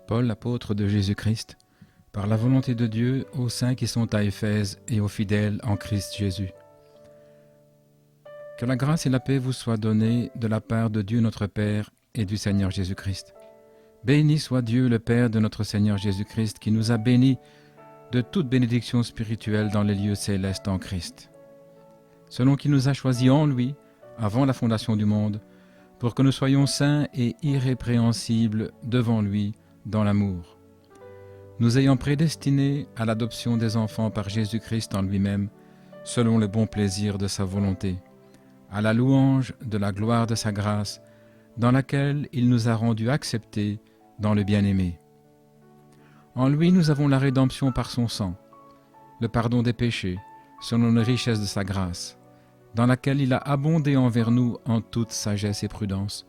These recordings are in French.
Paul, l'apôtre de Jésus-Christ, par la volonté de Dieu, aux saints qui sont à Éphèse et aux fidèles en Christ Jésus. Que la grâce et la paix vous soient données de la part de Dieu notre Père et du Seigneur Jésus-Christ. Béni soit Dieu le Père de notre Seigneur Jésus-Christ, qui nous a bénis de toute bénédiction spirituelle dans les lieux célestes en Christ, selon qu'il nous a choisis en lui, avant la fondation du monde, pour que nous soyons saints et irrépréhensibles devant lui dans l'amour, nous ayant prédestinés à l'adoption des enfants par Jésus-Christ en lui-même, selon le bon plaisir de sa volonté, à la louange de la gloire de sa grâce, dans laquelle il nous a rendus acceptés dans le bien-aimé. En lui nous avons la rédemption par son sang, le pardon des péchés, selon les richesses de sa grâce, dans laquelle il a abondé envers nous en toute sagesse et prudence,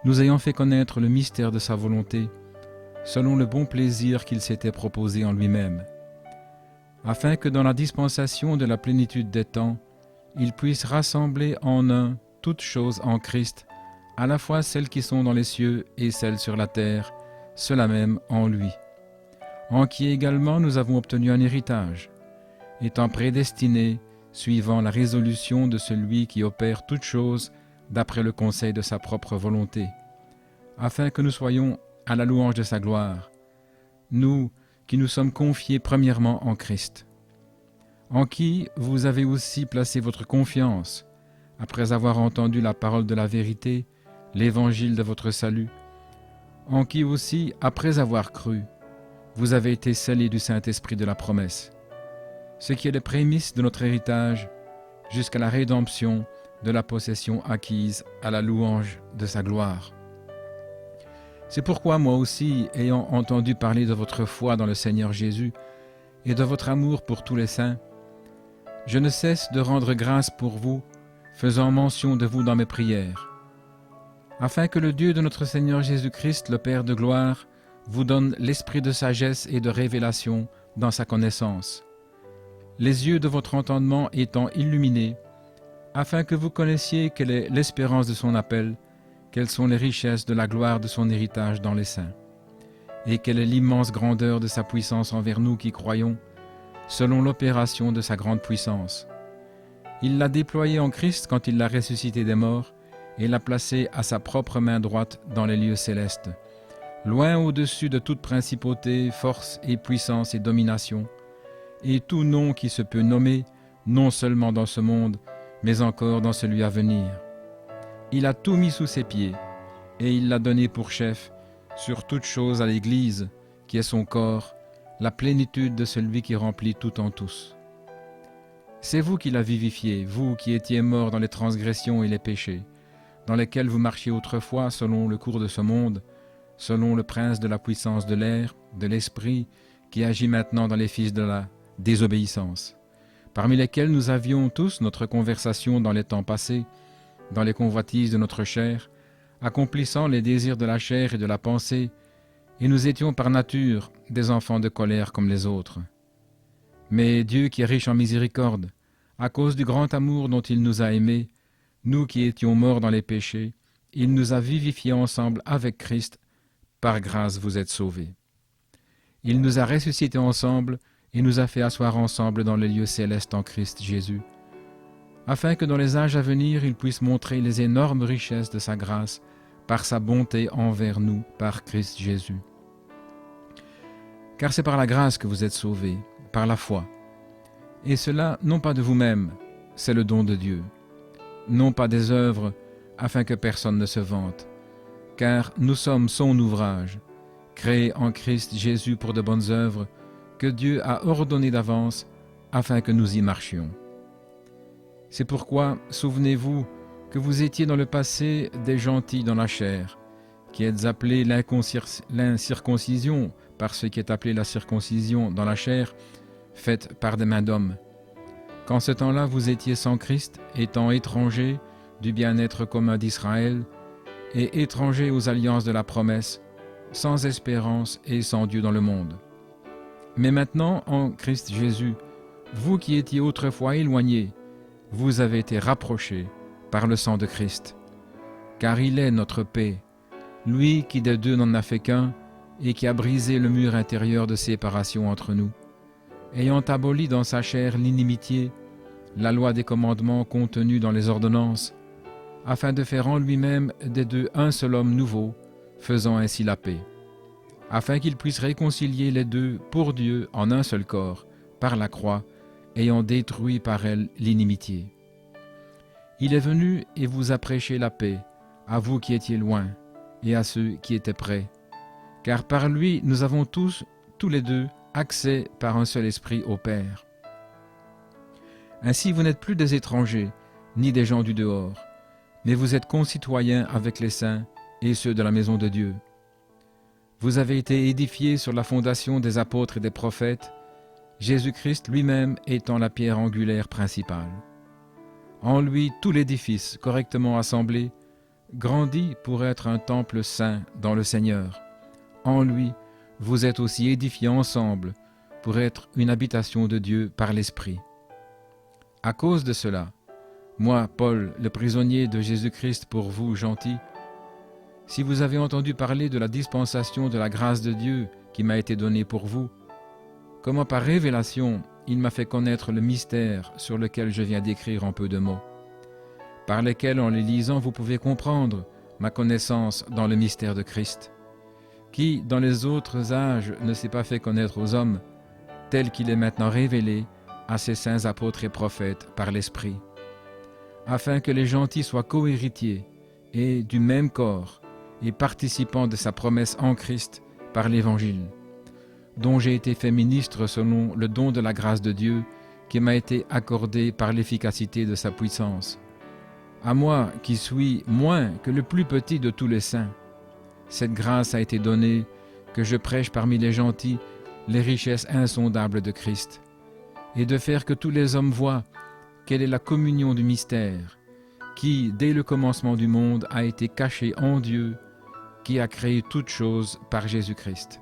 nous ayant fait connaître le mystère de sa volonté, selon le bon plaisir qu'il s'était proposé en lui-même, afin que dans la dispensation de la plénitude des temps, il puisse rassembler en un toutes choses en Christ, à la fois celles qui sont dans les cieux et celles sur la terre, cela même en lui, en qui également nous avons obtenu un héritage, étant prédestinés, suivant la résolution de celui qui opère toutes choses d'après le conseil de sa propre volonté, afin que nous soyons à la louange de sa gloire, nous qui nous sommes confiés premièrement en Christ, en qui vous avez aussi placé votre confiance, après avoir entendu la parole de la vérité, l'évangile de votre salut, en qui aussi, après avoir cru, vous avez été scellés du Saint-Esprit de la promesse, ce qui est les prémices de notre héritage, jusqu'à la rédemption de la possession acquise à la louange de sa gloire. C'est pourquoi moi aussi, ayant entendu parler de votre foi dans le Seigneur Jésus et de votre amour pour tous les saints, je ne cesse de rendre grâce pour vous, faisant mention de vous dans mes prières, afin que le Dieu de notre Seigneur Jésus-Christ, le Père de gloire, vous donne l'esprit de sagesse et de révélation dans sa connaissance, les yeux de votre entendement étant illuminés, afin que vous connaissiez quelle est l'espérance de son appel, quelles sont les richesses de la gloire de son héritage dans les saints, et quelle est l'immense grandeur de sa puissance envers nous qui croyons, selon l'opération de sa grande puissance. Il l'a déployé en Christ quand il l'a ressuscité des morts, et l'a placé à sa propre main droite dans les lieux célestes, loin au-dessus de toute principauté, force et puissance et domination, et tout nom qui se peut nommer, non seulement dans ce monde, mais encore dans celui à venir. Il a tout mis sous ses pieds, et il l'a donné pour chef sur toute chose à l'Église, qui est son corps, la plénitude de celui qui remplit tout en tous. C'est vous qui l'a vivifié, vous qui étiez morts dans les transgressions et les péchés, dans lesquels vous marchiez autrefois selon le cours de ce monde, selon le prince de la puissance de l'air, de l'esprit, qui agit maintenant dans les fils de la désobéissance, parmi lesquels nous avions tous notre conversation dans les temps passés, dans les convoitises de notre chair, accomplissant les désirs de la chair et de la pensée, et nous étions par nature des enfants de colère comme les autres. Mais Dieu qui est riche en miséricorde, à cause du grand amour dont il nous a aimés, nous qui étions morts dans les péchés, il nous a vivifiés ensemble avec Christ, par grâce vous êtes sauvés. Il nous a ressuscités ensemble et nous a fait asseoir ensemble dans les lieux célestes en Christ Jésus, afin que dans les âges à venir il puisse montrer les énormes richesses de sa grâce par sa bonté envers nous par Christ Jésus. Car c'est par la grâce que vous êtes sauvés, par la foi. Et cela non pas de vous-même, c'est le don de Dieu. Non pas des œuvres, afin que personne ne se vante. Car nous sommes son ouvrage, créé en Christ Jésus pour de bonnes œuvres, que Dieu a ordonnées d'avance, afin que nous y marchions. C'est pourquoi, souvenez-vous que vous étiez dans le passé des gentils dans la chair, qui êtes appelés l'incirconcision par ce qui est appelé la circoncision dans la chair, faite par des mains d'hommes. Qu'en ce temps-là vous étiez sans Christ, étant étrangers du bien-être commun d'Israël, et étrangers aux alliances de la promesse, sans espérance et sans Dieu dans le monde. Mais maintenant, en Christ Jésus, vous qui étiez autrefois éloignés, vous avez été rapprochés par le sang de Christ. Car il est notre paix, lui qui des deux n'en a fait qu'un, et qui a brisé le mur intérieur de séparation entre nous, ayant aboli dans sa chair l'inimitié, la loi des commandements contenus dans les ordonnances, afin de faire en lui-même des deux un seul homme nouveau, faisant ainsi la paix, afin qu'il puisse réconcilier les deux pour Dieu en un seul corps, par la croix, ayant détruit par elle l'inimitié. Il est venu et vous a prêché la paix, à vous qui étiez loin, et à ceux qui étaient près, car par lui nous avons tous les deux, accès par un seul esprit au Père. Ainsi vous n'êtes plus des étrangers, ni des gens du dehors, mais vous êtes concitoyens avec les saints et ceux de la maison de Dieu. Vous avez été édifiés sur la fondation des apôtres et des prophètes, Jésus-Christ lui-même étant la pierre angulaire principale. En lui, tout l'édifice, correctement assemblé, grandit pour être un temple saint dans le Seigneur. En lui, vous êtes aussi édifiés ensemble pour être une habitation de Dieu par l'Esprit. À cause de cela, moi, Paul, le prisonnier de Jésus-Christ pour vous, gentils, si vous avez entendu parler de la dispensation de la grâce de Dieu qui m'a été donnée pour vous, comment par révélation il m'a fait connaître le mystère sur lequel je viens d'écrire en peu de mots, par lesquels en les lisant vous pouvez comprendre ma connaissance dans le mystère de Christ, qui dans les autres âges ne s'est pas fait connaître aux hommes, tel qu'il est maintenant révélé à ses saints apôtres et prophètes par l'Esprit, afin que les gentils soient co-héritiers et du même corps et participants de sa promesse en Christ par l'Évangile, dont j'ai été fait ministre selon le don de la grâce de Dieu qui m'a été accordé par l'efficacité de sa puissance. À moi qui suis moins que le plus petit de tous les saints, cette grâce a été donnée que je prêche parmi les gentils les richesses insondables de Christ, et de faire que tous les hommes voient quelle est la communion du mystère, qui, dès le commencement du monde, a été caché en Dieu, qui a créé toutes choses par Jésus-Christ.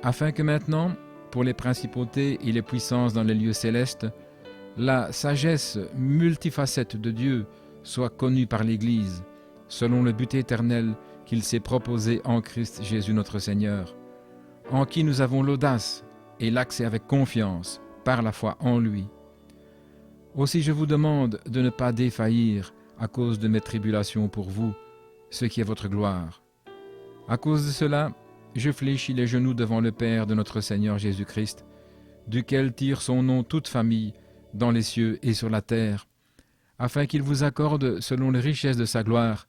Afin que maintenant, pour les principautés et les puissances dans les lieux célestes, la sagesse multifacette de Dieu soit connue par l'Église, selon le but éternel qu'il s'est proposé en Christ Jésus notre Seigneur, en qui nous avons l'audace et l'accès avec confiance par la foi en lui. Aussi je vous demande de ne pas défaillir à cause de mes tribulations pour vous, ce qui est votre gloire. À cause de cela, je fléchis les genoux devant le Père de notre Seigneur Jésus-Christ, duquel tire son nom toute famille dans les cieux et sur la terre, afin qu'il vous accorde, selon les richesses de sa gloire,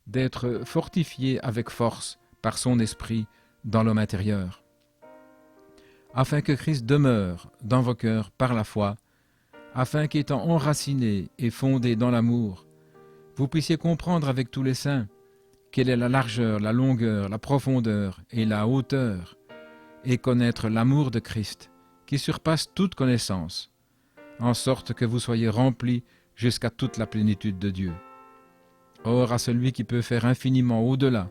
d'être fortifiés avec force par son esprit dans l'homme intérieur, afin que Christ demeure dans vos cœurs par la foi, afin qu'étant enracinés et fondés dans l'amour, vous puissiez comprendre avec tous les saints quelle est la largeur, la longueur, la profondeur et la hauteur, et connaître l'amour de Christ, qui surpasse toute connaissance, en sorte que vous soyez remplis jusqu'à toute la plénitude de Dieu. Or, à celui qui peut faire infiniment au-delà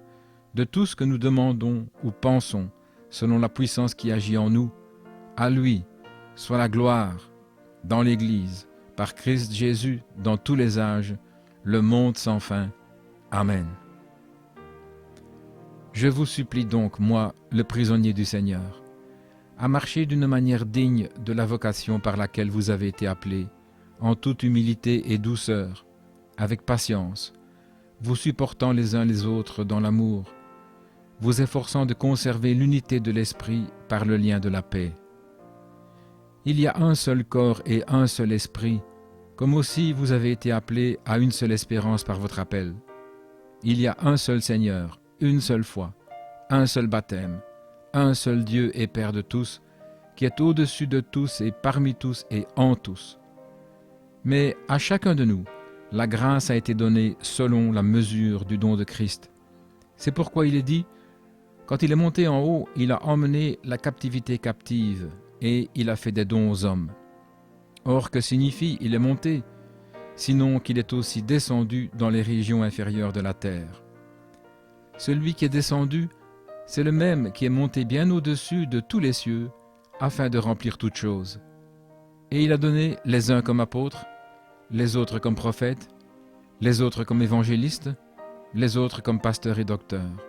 de tout ce que nous demandons ou pensons, selon la puissance qui agit en nous, à lui soit la gloire dans l'Église, par Christ Jésus, dans tous les âges, le monde sans fin. Amen. Je vous supplie donc, moi, le prisonnier du Seigneur, à marcher d'une manière digne de la vocation par laquelle vous avez été appelés, en toute humilité et douceur, avec patience, vous supportant les uns les autres dans l'amour, vous efforçant de conserver l'unité de l'esprit par le lien de la paix. Il y a un seul corps et un seul esprit, comme aussi vous avez été appelés à une seule espérance par votre appel. Il y a un seul Seigneur, une seule foi, un seul baptême, un seul Dieu et Père de tous, qui est au-dessus de tous et parmi tous et en tous. Mais à chacun de nous, la grâce a été donnée selon la mesure du don de Christ. C'est pourquoi il est dit, quand il est monté en haut, il a emmené la captivité captive, et il a fait des dons aux hommes. Or, que signifie « il est monté » sinon qu'il est aussi descendu dans les régions inférieures de la terre. Celui qui est descendu, c'est le même qui est monté bien au-dessus de tous les cieux, afin de remplir toutes choses. Et il a donné les uns comme apôtres, les autres comme prophètes, les autres comme évangélistes, les autres comme pasteurs et docteurs,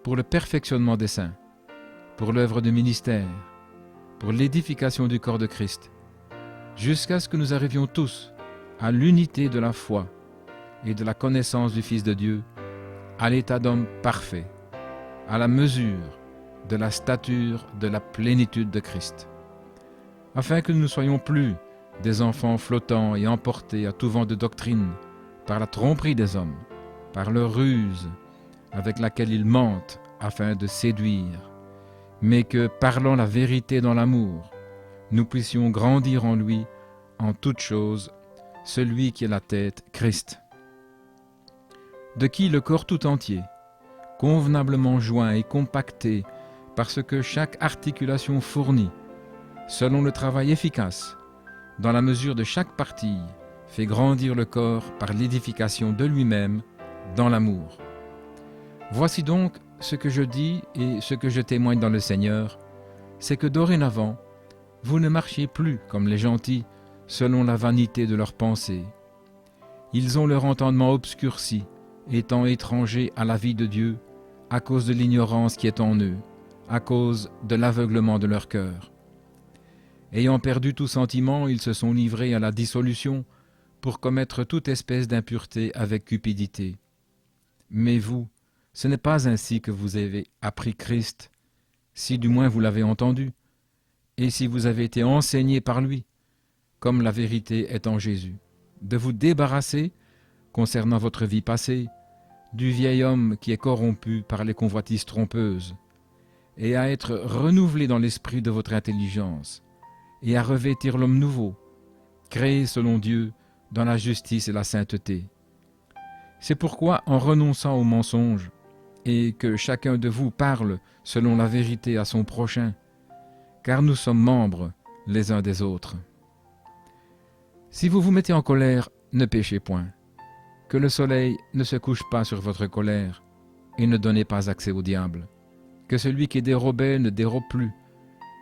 pour le perfectionnement des saints, pour l'œuvre du ministère, pour l'édification du corps de Christ, jusqu'à ce que nous arrivions tous à l'unité de la foi et de la connaissance du Fils de Dieu, à l'état d'homme parfait, à la mesure de la stature de la plénitude de Christ, afin que nous ne soyons plus des enfants flottants et emportés à tout vent de doctrine par la tromperie des hommes, par leur ruse avec laquelle ils mentent afin de séduire, mais que, parlant la vérité dans l'amour, nous puissions grandir en lui, en toutes choses, celui qui est la tête, Christ, de qui le corps tout entier, convenablement joint et compacté par ce que chaque articulation fournit, selon le travail efficace, dans la mesure de chaque partie, fait grandir le corps par l'édification de lui-même dans l'amour. Voici donc ce que je dis et ce que je témoigne dans le Seigneur, c'est que dorénavant, vous ne marchiez plus comme les gentils, selon la vanité de leurs pensées. Ils ont leur entendement obscurci, étant étrangers à la vie de Dieu, à cause de l'ignorance qui est en eux, à cause de l'aveuglement de leur cœur. Ayant perdu tout sentiment, ils se sont livrés à la dissolution pour commettre toute espèce d'impureté avec cupidité. Mais vous, ce n'est pas ainsi que vous avez appris Christ, si du moins vous l'avez entendu, et si vous avez été enseigné par lui, comme la vérité est en Jésus, de vous débarrasser, concernant votre vie passée, du vieil homme qui est corrompu par les convoitises trompeuses, et à être renouvelé dans l'esprit de votre intelligence, et à revêtir l'homme nouveau, créé selon Dieu dans la justice et la sainteté. C'est pourquoi, en renonçant au mensonge, et que chacun de vous parle selon la vérité à son prochain, car nous sommes membres les uns des autres. Si vous vous mettez en colère, ne péchez point. Que le soleil ne se couche pas sur votre colère, et ne donnez pas accès au diable. Que celui qui est dérobé ne dérobe plus,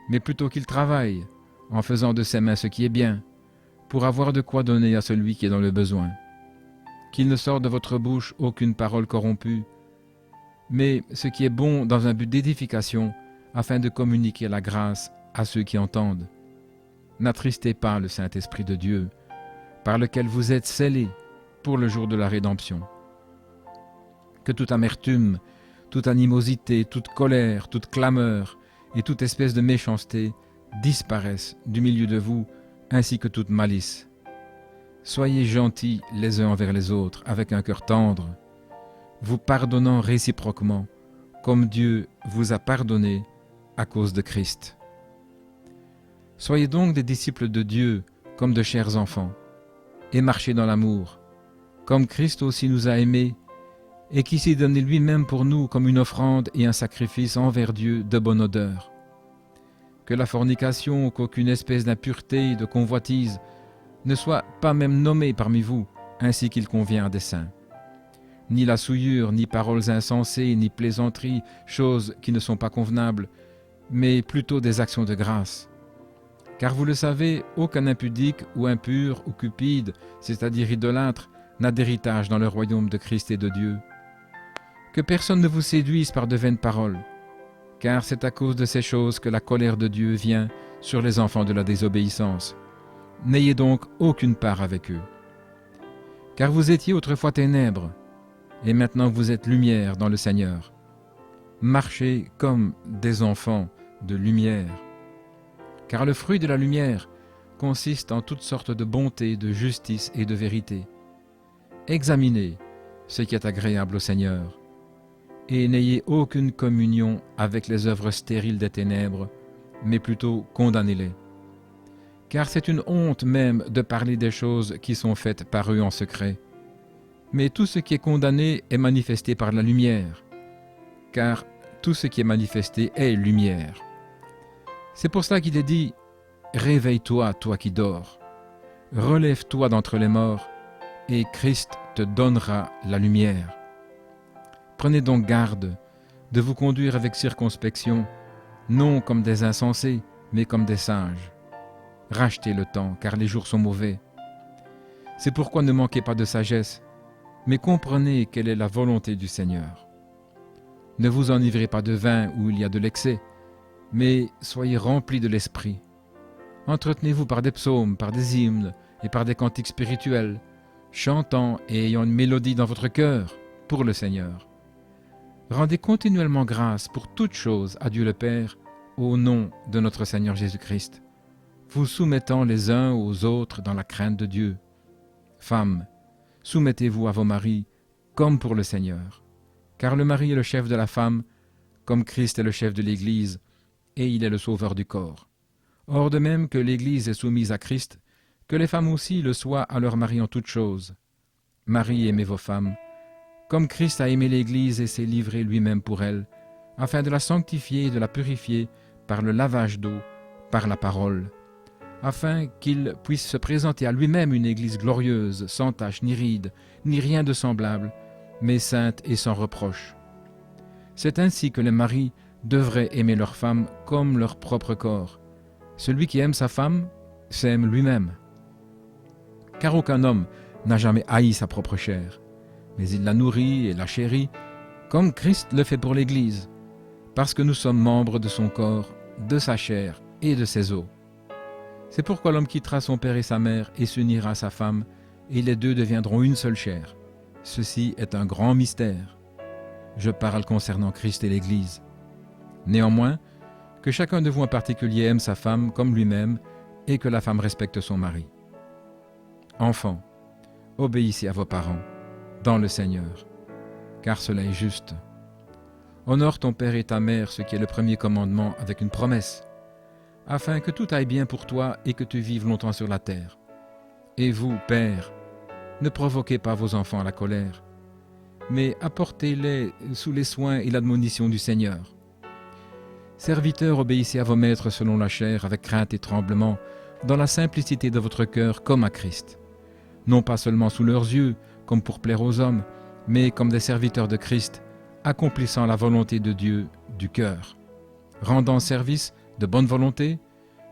mais plutôt qu'il travaille, en faisant de ses mains ce qui est bien, pour avoir de quoi donner à celui qui est dans le besoin. Qu'il ne sorte de votre bouche aucune parole corrompue, mais ce qui est bon dans un but d'édification, afin de communiquer la grâce à ceux qui entendent. N'attristez pas le Saint-Esprit de Dieu, par lequel vous êtes scellés pour le jour de la rédemption. Que toute amertume, toute animosité, toute colère, toute clameur et toute espèce de méchanceté disparaissent du milieu de vous, ainsi que toute malice. Soyez gentils les uns envers les autres, avec un cœur tendre, vous pardonnant réciproquement, comme Dieu vous a pardonné à cause de Christ. Soyez donc des disciples de Dieu comme de chers enfants, et marchez dans l'amour, comme Christ aussi nous a aimés, et qui s'est donné lui-même pour nous comme une offrande et un sacrifice envers Dieu de bonne odeur. Que la fornication ou qu'aucune espèce d'impureté et de convoitise ne soit pas même nommée parmi vous, ainsi qu'il convient à des saints. Ni la souillure, ni paroles insensées, ni plaisanteries, choses qui ne sont pas convenables, mais plutôt des actions de grâce. Car vous le savez, aucun impudique ou impur ou cupide, c'est-à-dire idolâtre, n'a d'héritage dans le royaume de Christ et de Dieu. Que personne ne vous séduise par de vaines paroles, car c'est à cause de ces choses que la colère de Dieu vient sur les enfants de la désobéissance. N'ayez donc aucune part avec eux. Car vous étiez autrefois ténèbres, et maintenant vous êtes lumière dans le Seigneur. Marchez comme des enfants de lumière. Car le fruit de la lumière consiste en toutes sortes de bonté, de justice et de vérité. Examinez ce qui est agréable au Seigneur, et n'ayez aucune communion avec les œuvres stériles des ténèbres, mais plutôt condamnez-les. Car c'est une honte même de parler des choses qui sont faites par eux en secret. Mais tout ce qui est condamné est manifesté par la lumière, car tout ce qui est manifesté est lumière. C'est pour cela qu'il est dit « Réveille-toi, toi qui dors, relève-toi d'entre les morts, et Christ te donnera la lumière. » Prenez donc garde de vous conduire avec circonspection, non comme des insensés, mais comme des sages. Rachetez le temps, car les jours sont mauvais. C'est pourquoi ne manquez pas de sagesse, mais comprenez quelle est la volonté du Seigneur. Ne vous enivrez pas de vin où il y a de l'excès, mais soyez remplis de l'esprit. Entretenez-vous par des psaumes, par des hymnes et par des cantiques spirituels, chantant et ayant une mélodie dans votre cœur pour le Seigneur. Rendez continuellement grâce pour toutes choses à Dieu le Père, au nom de notre Seigneur Jésus-Christ, vous soumettant les uns aux autres dans la crainte de Dieu. Femmes, soumettez-vous à vos maris comme pour le Seigneur, car le mari est le chef de la femme, comme Christ est le chef de l'Église, et il est le sauveur du corps. Or de même que l'Église est soumise à Christ, que les femmes aussi le soient à leur mari en toutes choses. Marie, aimez vos femmes, comme Christ a aimé l'Église et s'est livré lui-même pour elle, afin de la sanctifier et de la purifier par le lavage d'eau, par la parole, afin qu'il puisse se présenter à lui-même une Église glorieuse, sans tache ni ride, ni rien de semblable, mais sainte et sans reproche. C'est ainsi que les maris devraient aimer leurs femmes comme leur propre corps. Celui qui aime sa femme s'aime lui-même. Car aucun homme n'a jamais haï sa propre chair, mais il la nourrit et la chérit, comme Christ le fait pour l'Église, parce que nous sommes membres de son corps, de sa chair et de ses os. C'est pourquoi l'homme quittera son père et sa mère et s'unira à sa femme, et les deux deviendront une seule chair. Ceci est un grand mystère. Je parle concernant Christ et l'Église. Néanmoins, que chacun de vous en particulier aime sa femme comme lui-même, et que la femme respecte son mari. Enfants, obéissez à vos parents, dans le Seigneur, car cela est juste. Honore ton père et ta mère, ce qui est le premier commandement, avec une promesse, afin que tout aille bien pour toi et que tu vives longtemps sur la terre. Et vous, pères, ne provoquez pas vos enfants à la colère, mais apportez-les sous les soins et l'admonition du Seigneur. Serviteurs, obéissez à vos maîtres selon la chair, avec crainte et tremblement, dans la simplicité de votre cœur, comme à Christ. Non pas seulement sous leurs yeux, comme pour plaire aux hommes, mais comme des serviteurs de Christ, accomplissant la volonté de Dieu du cœur, rendant service de bonne volonté,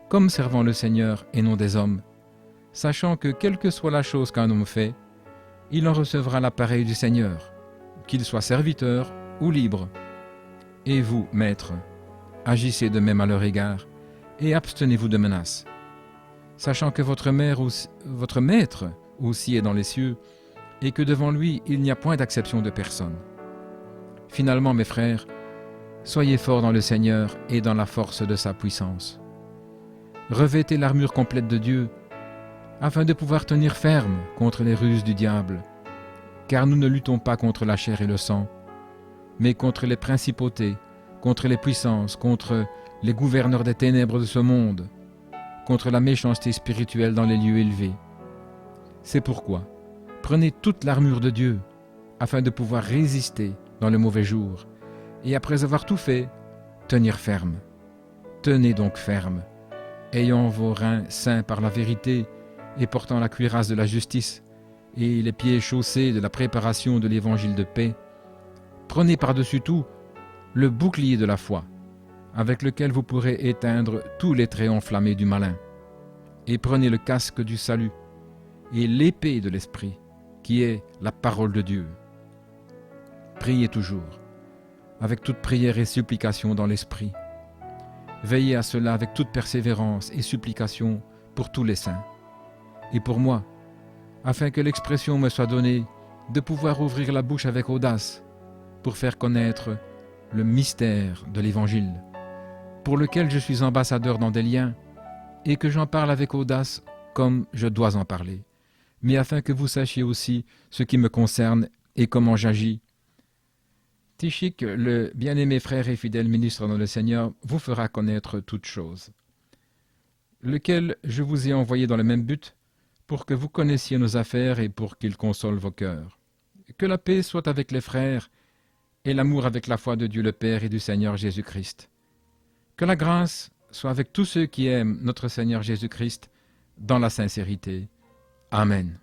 comme servant le Seigneur et non des hommes, sachant que quelle que soit la chose qu'un homme fait, il en recevra l'appareil du Seigneur, qu'il soit serviteur ou libre. Et vous, maîtres, agissez de même à leur égard, et abstenez-vous de menaces, sachant que votre maître aussi est dans les cieux, et que devant lui il n'y a point d'acception de personne. Finalement, mes frères, soyez forts dans le Seigneur et dans la force de sa puissance. Revêtez l'armure complète de Dieu, afin de pouvoir tenir ferme contre les ruses du diable, car nous ne luttons pas contre la chair et le sang, mais contre les principautés, contre les puissances, contre les gouverneurs des ténèbres de ce monde, contre la méchanceté spirituelle dans les lieux élevés. C'est pourquoi, prenez toute l'armure de Dieu, afin de pouvoir résister dans le mauvais jour, et après avoir tout fait, tenir ferme. Tenez donc ferme, ayant vos reins saints par la vérité, et portant la cuirasse de la justice, et les pieds chaussés de la préparation de l'évangile de paix. Prenez par-dessus tout le bouclier de la foi, avec lequel vous pourrez éteindre tous les traits enflammés du malin. Et prenez le casque du salut, et l'épée de l'Esprit, qui est la parole de Dieu. Priez toujours, avec toute prière et supplication dans l'Esprit. Veillez à cela avec toute persévérance et supplication pour tous les saints. Et pour moi, afin que l'expression me soit donnée de pouvoir ouvrir la bouche avec audace pour faire connaître le mystère de l'Évangile, pour lequel je suis ambassadeur dans des liens, et que j'en parle avec audace comme je dois en parler, mais afin que vous sachiez aussi ce qui me concerne et comment j'agis. Tychik, le bien-aimé frère et fidèle ministre dans le Seigneur, vous fera connaître toutes choses, lequel je vous ai envoyé dans le même but, pour que vous connaissiez nos affaires et pour qu'il console vos cœurs. Que la paix soit avec les frères, et l'amour avec la foi de Dieu le Père et du Seigneur Jésus-Christ. Que la grâce soit avec tous ceux qui aiment notre Seigneur Jésus-Christ dans la sincérité. Amen.